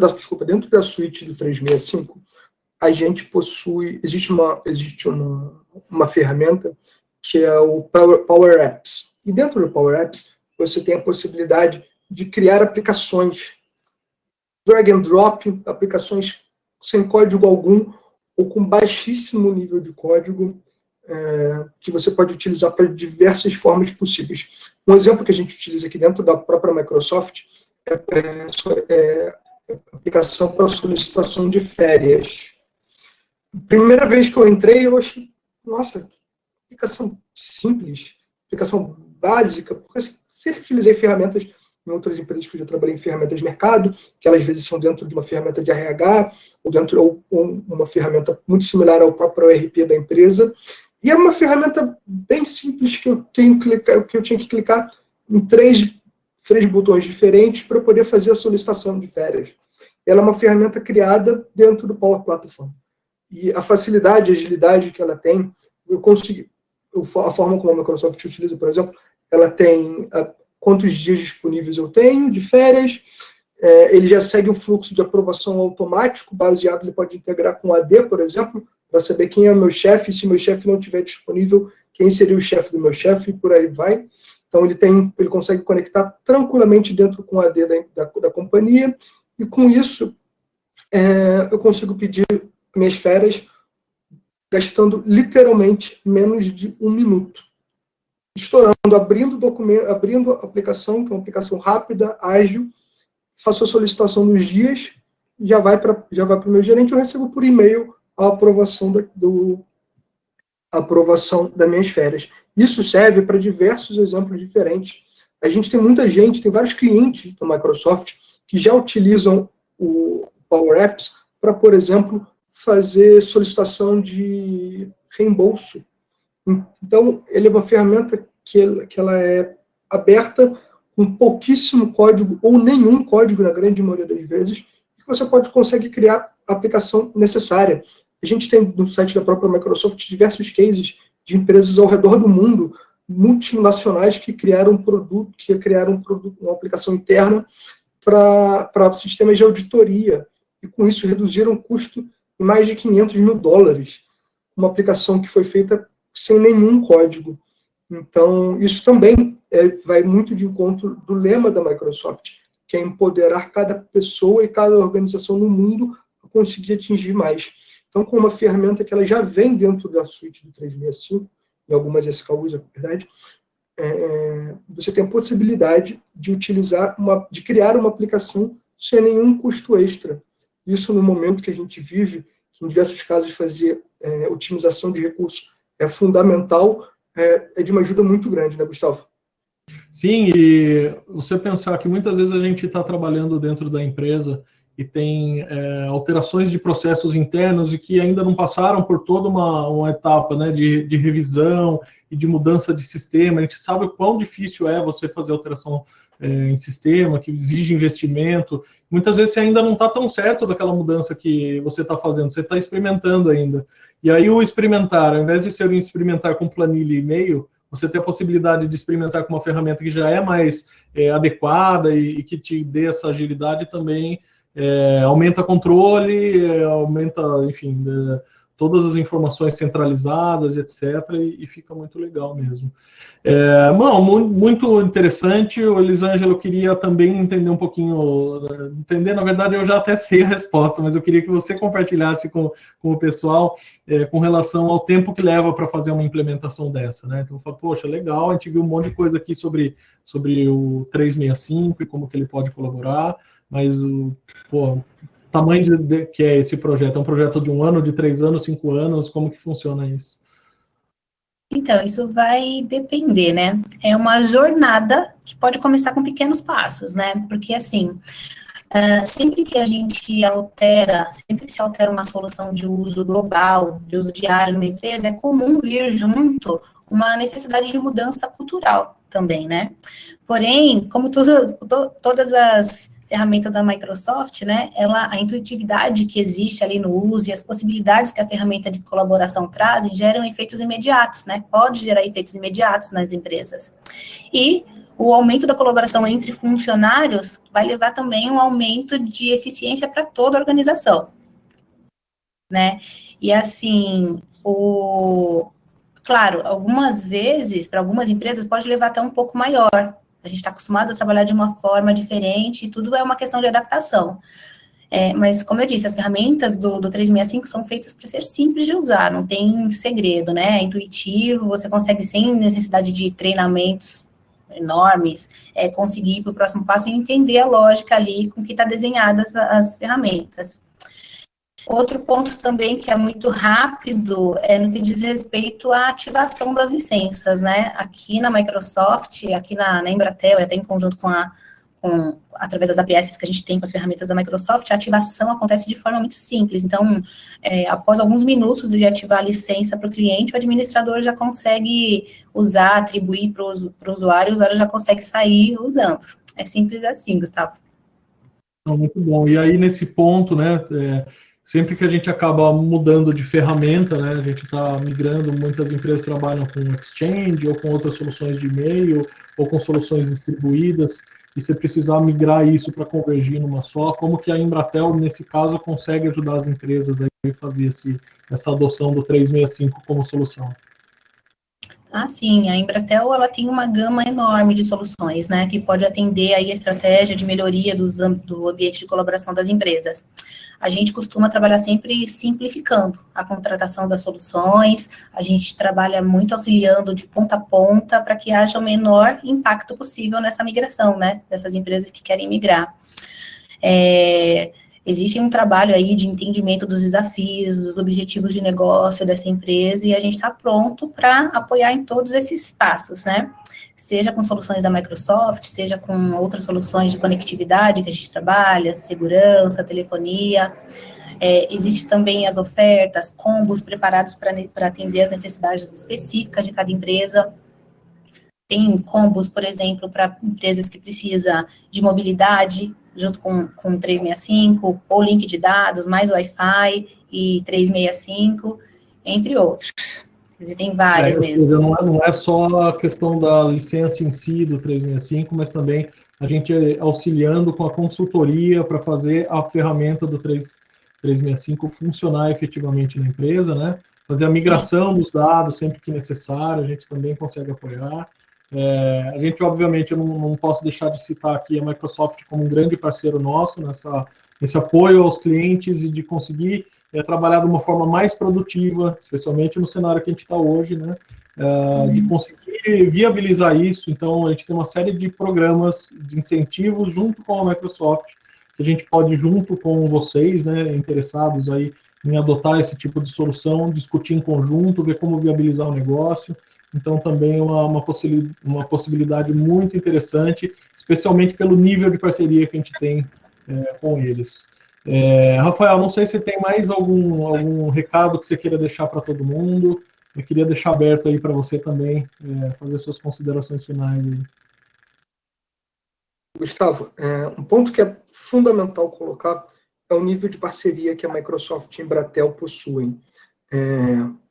da suíte do 365, a gente existe uma ferramenta que é o Power Apps. E dentro do Power Apps, você tem a possibilidade de criar aplicações drag and drop, aplicações sem código algum, ou com baixíssimo nível de código, que você pode utilizar para diversas formas possíveis. Um exemplo que a gente utiliza aqui dentro da própria Microsoft é a aplicação para solicitação de férias. Primeira vez que eu entrei, eu achei, nossa, aplicação simples, aplicação básica, porque eu sempre utilizei ferramentas em outras empresas que eu já trabalhei em ferramentas de mercado, que elas às vezes são dentro de uma ferramenta de RH, ou uma ferramenta muito similar ao próprio ERP da empresa. E é uma ferramenta bem simples que eu tinha que clicar em três botões diferentes para poder fazer a solicitação de férias. Ela é uma ferramenta criada dentro do Power Platform. E a facilidade, a agilidade que ela tem, a forma como a Microsoft utiliza, por exemplo, ela tem quantos dias disponíveis eu tenho de férias, ele já segue o fluxo de aprovação automático, baseado, ele pode integrar com AD, por exemplo, para saber quem é o meu chefe, e se meu chefe não estiver disponível, quem seria o chefe do meu chefe, e por aí vai. Então, ele consegue conectar tranquilamente dentro com o AD da companhia, e com isso, eu consigo pedir minhas férias gastando literalmente menos de 1 minuto. Estourando, abrindo o documento, abrindo a aplicação, que é uma aplicação rápida, ágil, faço a solicitação nos dias, já vai para o meu gerente, eu recebo por e-mail a aprovação das minhas férias. Isso serve para diversos exemplos diferentes. A gente tem tem vários clientes da Microsoft que já utilizam o Power Apps para, por exemplo, fazer solicitação de reembolso. Então, ele é uma ferramenta que ela é aberta, com pouquíssimo código, ou nenhum código, na grande maioria das vezes, e você consegue criar a aplicação necessária. A gente tem no site da própria Microsoft diversos cases de empresas ao redor do mundo, multinacionais, que criaram uma aplicação interna para sistemas de auditoria, e com isso reduziram o custo em mais de $500 mil. Uma aplicação que foi feita sem nenhum código. Então, isso também vai muito de encontro do lema da Microsoft, que é empoderar cada pessoa e cada organização no mundo a conseguir atingir mais. Então, com uma ferramenta que ela já vem dentro da suíte do 365, em algumas SKUs, na verdade, você tem a possibilidade de de criar uma aplicação sem nenhum custo extra. Isso no momento que a gente vive, que em diversos casos fazer otimização de recursos é fundamental, é de uma ajuda muito grande, né, Gustavo? Sim, e você pensar que muitas vezes a gente está trabalhando dentro da empresa e tem alterações de processos internos e que ainda não passaram por toda uma etapa, né, de revisão e de mudança de sistema. A gente sabe o quão difícil é você fazer alteração em sistema, que exige investimento. Muitas vezes você ainda não está tão certo daquela mudança que você está fazendo, você está experimentando ainda. E aí o experimentar, ao invés de ser um experimentar com planilha e e-mail, você tem a possibilidade de experimentar com uma ferramenta que já é mais adequada e que te dê essa agilidade também, aumenta controle, aumenta, enfim, todas as informações centralizadas, etc., e fica muito legal mesmo. Muito interessante. O Elisângelo queria também entender um pouquinho, na verdade eu já até sei a resposta, mas eu queria que você compartilhasse com o pessoal com relação ao tempo que leva para fazer uma implementação dessa, né? Então, eu falo, poxa, legal, a gente viu um monte de coisa aqui sobre o 365 e como que ele pode colaborar, mas o tamanho que é esse projeto? É um projeto de 1 ano, de 3 anos, 5 anos? Como que funciona isso? Então, isso vai depender, né? É uma jornada que pode começar com pequenos passos, né? Porque, assim, sempre que a gente sempre que se altera uma solução de uso global, de uso diário numa empresa, é comum vir junto uma necessidade de mudança cultural também, né? Porém, como todas as ferramentas da Microsoft, né, a intuitividade que existe ali no uso e as possibilidades que a ferramenta de colaboração traz geram efeitos imediatos, né? Pode gerar efeitos imediatos nas empresas. E o aumento da colaboração entre funcionários vai levar também um aumento de eficiência para toda a organização, né? E assim, claro, algumas vezes, para algumas empresas, pode levar até um pouco maior. A gente está acostumado a trabalhar de uma forma diferente, e tudo é uma questão de adaptação. Mas, como eu disse, as ferramentas do 365 são feitas para ser simples de usar, não tem segredo, né? É intuitivo, você consegue, sem necessidade de treinamentos enormes, conseguir ir para o próximo passo e entender a lógica ali com que está desenhadas as ferramentas. Outro ponto também que é muito rápido é no que diz respeito à ativação das licenças, né? Aqui na Microsoft, aqui na Embratel, até em conjunto através das APS que a gente tem com as ferramentas da Microsoft, a ativação acontece de forma muito simples. Então, após alguns minutos de ativar a licença para o cliente, o administrador já consegue usar, atribuir para o usuário já consegue sair usando. É simples assim, Gustavo. Muito bom. E aí, nesse ponto, né, sempre que a gente acaba mudando de ferramenta, né, a gente está migrando, muitas empresas trabalham com Exchange ou com outras soluções de e-mail ou com soluções distribuídas, e você precisar migrar isso para convergir numa só, como que a Embratel, nesse caso, consegue ajudar as empresas a fazer essa adoção do 365 como solução? Sim, a Embratel, ela tem uma gama enorme de soluções, né, que pode atender aí a estratégia de melhoria do ambiente de colaboração das empresas. A gente costuma trabalhar sempre simplificando a contratação das soluções, a gente trabalha muito auxiliando de ponta a ponta para que haja o menor impacto possível nessa migração, né, dessas empresas que querem migrar. Existe um trabalho aí de entendimento dos desafios, dos objetivos de negócio dessa empresa, e a gente está pronto para apoiar em todos esses passos, né? Seja com soluções da Microsoft, seja com outras soluções de conectividade que a gente trabalha, segurança, telefonia. Existem também as ofertas, combos preparados para atender as necessidades específicas de cada empresa. Tem combos, por exemplo, para empresas que precisam de mobilidade, junto com 365, ou link de dados, mais Wi-Fi e 365, entre outros. Existem vários mesmo. Seja, não é só a questão da licença em si do 365, mas também a gente auxiliando com a consultoria para fazer a ferramenta do 365 funcionar efetivamente na empresa, né? Fazer a migração dos dados sempre que necessário, a gente também consegue apoiar. A gente, obviamente, eu não posso deixar de citar aqui a Microsoft como um grande parceiro nosso nesse apoio aos clientes e de conseguir trabalhar de uma forma mais produtiva, especialmente no cenário que a gente está hoje, né? De conseguir viabilizar isso. Então, a gente tem uma série de programas de incentivos junto com a Microsoft, que a gente pode, junto com vocês, né, interessados aí em adotar esse tipo de solução, discutir em conjunto, ver como viabilizar o negócio. Então, também é uma possibilidade muito interessante, especialmente pelo nível de parceria que a gente tem com eles. Rafael, não sei se tem mais algum recado que você queira deixar para todo mundo. Eu queria deixar aberto aí para você também fazer suas considerações finais aí. Gustavo, um ponto que é fundamental colocar é o nível de parceria que a Microsoft e a Embratel possuem.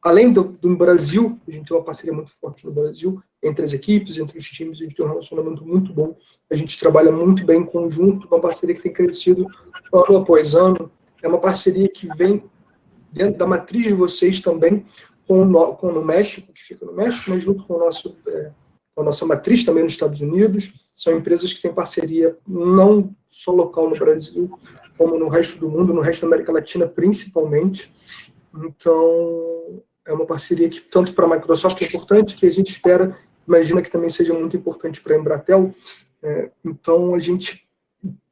Além do Brasil, a gente tem uma parceria muito forte no Brasil, entre as equipes, entre os times, a gente tem um relacionamento muito bom, a gente trabalha muito bem em conjunto, uma parceria que tem crescido ano após ano, é uma parceria que vem dentro da matriz de vocês também, com o México, que fica no México, mas junto com a nossa matriz também nos Estados Unidos. São empresas que têm parceria não só local no Brasil, como no resto do mundo, no resto da América Latina principalmente. Então, é uma parceria que, tanto para a Microsoft, é importante, que a gente imagina que também seja muito importante para a Embratel. Então, a gente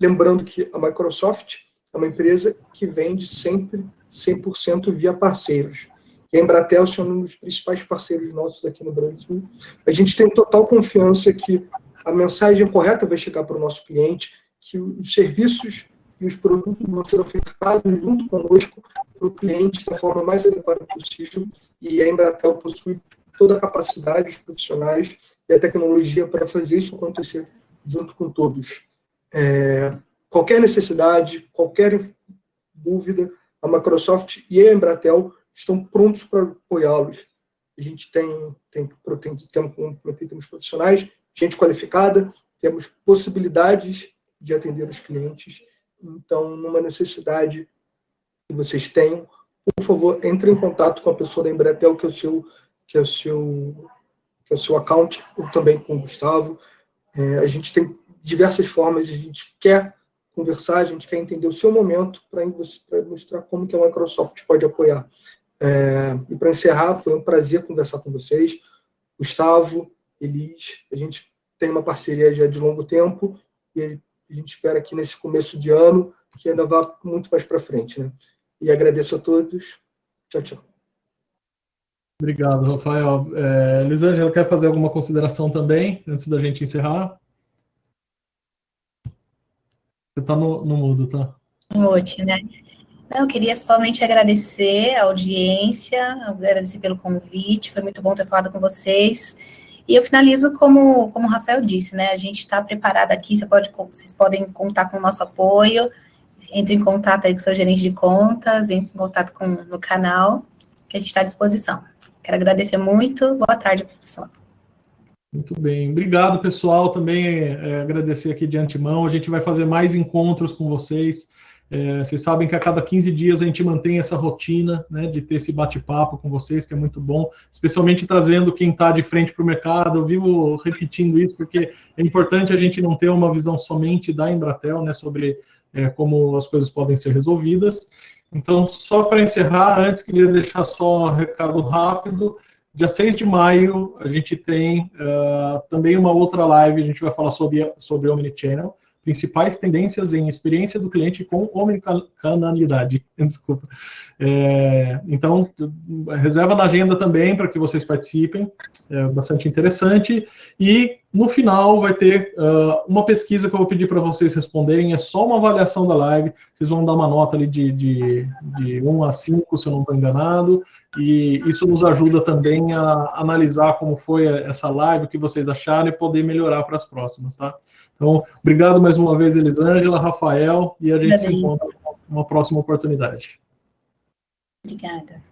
lembrando que a Microsoft é uma empresa que vende sempre 100% via parceiros. E a Embratel é um dos principais parceiros nossos aqui no Brasil. A gente tem total confiança que a mensagem correta vai chegar para o nosso cliente, que os serviços e os produtos vão ser ofertados junto conosco para o cliente da forma mais adequada possível. E a Embratel possui toda a capacidade, os profissionais e a tecnologia para fazer isso acontecer junto com todos. Qualquer necessidade, qualquer dúvida, a Microsoft e a Embratel estão prontos para apoiá-los. A gente temos profissionais, gente qualificada, temos possibilidades de atender os clientes. Então, numa necessidade que vocês tenham, por favor, entre em contato com a pessoa da Embratel, que é o seu account, ou também com o Gustavo. A gente tem diversas formas, a gente quer conversar, a gente quer entender o seu momento para mostrar como que a Microsoft pode apoiar. E para encerrar, foi um prazer conversar com vocês. Gustavo, Elis, a gente tem uma parceria já de longo tempo e a gente espera que nesse começo de ano que ainda vá muito mais para frente, né? E agradeço a todos. Tchau, tchau. Obrigado, Rafael. Elisângela, quer fazer alguma consideração também, antes da gente encerrar? Você está no mudo, tá? Mute, né? Não, eu queria somente agradecer a audiência, agradecer pelo convite, foi muito bom ter falado com vocês. E eu finalizo como o Rafael disse, né? A gente está preparado aqui, vocês podem contar com o nosso apoio, entre em contato aí com o seu gerente de contas, entre em contato no canal, que a gente está à disposição. Quero agradecer muito, boa tarde, professor. Muito bem, obrigado, pessoal, também agradecer aqui de antemão, a gente vai fazer mais encontros com vocês. Vocês sabem que a cada 15 dias a gente mantém essa rotina, né, de ter esse bate-papo com vocês, que é muito bom, especialmente trazendo quem está de frente para o mercado. Eu vivo repetindo isso, porque é importante a gente não ter uma visão somente da Embratel, né, sobre como as coisas podem ser resolvidas. Então, só para encerrar, antes queria deixar só um recado rápido. Dia 6 de maio, a gente tem também uma outra live, a gente vai falar sobre Omnichannel, principais tendências em experiência do cliente com omnicanalidade. Desculpa. Então, reserva na agenda também para que vocês participem, é bastante interessante. E, no final, vai ter uma pesquisa que eu vou pedir para vocês responderem, é só uma avaliação da live, vocês vão dar uma nota ali de 1 a 5, se eu não estou enganado, e isso nos ajuda também a analisar como foi essa live, o que vocês acharam, e poder melhorar para as próximas, tá? Então, obrigado mais uma vez, Elisângela, Rafael, e a gente se encontra numa próxima oportunidade. Obrigada.